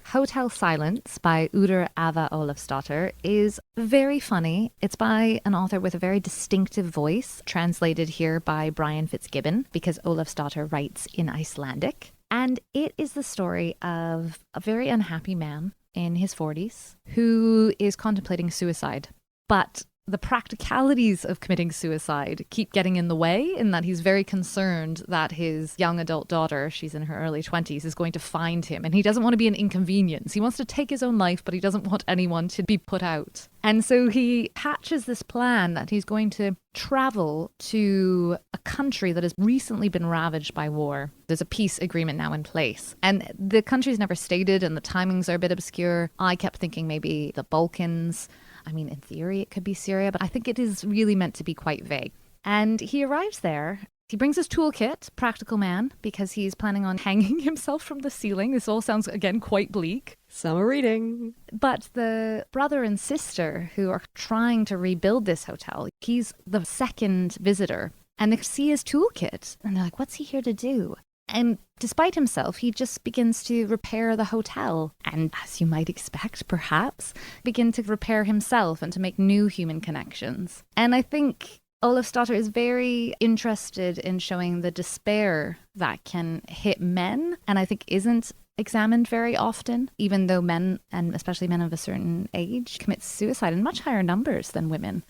Hotel Silence by Auður Ava Ólafsdóttir is very funny. It's by an author with a very distinctive voice, translated here by Brian Fitzgibbon, because Ólafsdóttir writes in Icelandic. And it is the story of a very unhappy man in his 40s who is contemplating suicide. But the practicalities of committing suicide keep getting in the way, in that he's very concerned that his young adult daughter, she's in her early 20s, is going to find him. And he doesn't want to be an inconvenience. He wants to take his own life, but he doesn't want anyone to be put out. And so he hatches this plan that he's going to travel to a country that has recently been ravaged by war. There's a peace agreement now in place. And the country's never stated, and the timings are a bit obscure. I kept thinking maybe the Balkans. I mean, in theory, it could be Syria, but I think it is really meant to be quite vague. And he arrives there. He brings his toolkit, practical man, because he's planning on hanging himself from the ceiling. This all sounds, again, quite bleak. Summer reading. But the brother and sister who are trying to rebuild this hotel, he's the second visitor. And they see his toolkit, and they're like, what's he here to do? And despite himself, he just begins to repair the hotel. And as you might expect, perhaps, begin to repair himself and to make new human connections. And I think Ólafsdóttir is very interested in showing the despair that can hit men, and I think isn't examined very often, even though men, and especially men of a certain age, commit suicide in much higher numbers than women.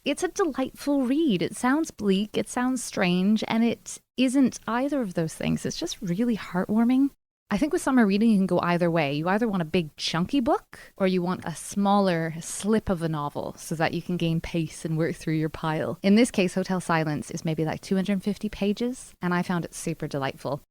It's a delightful read. It sounds bleak, it sounds strange, and it isn't either of those things. It's just really heartwarming. I think with summer reading, you can go either way. You either want a big chunky book, or you want a smaller slip of a novel so that you can gain pace and work through your pile. In this case, Hotel Silence is maybe like 250 pages, and I found it super delightful.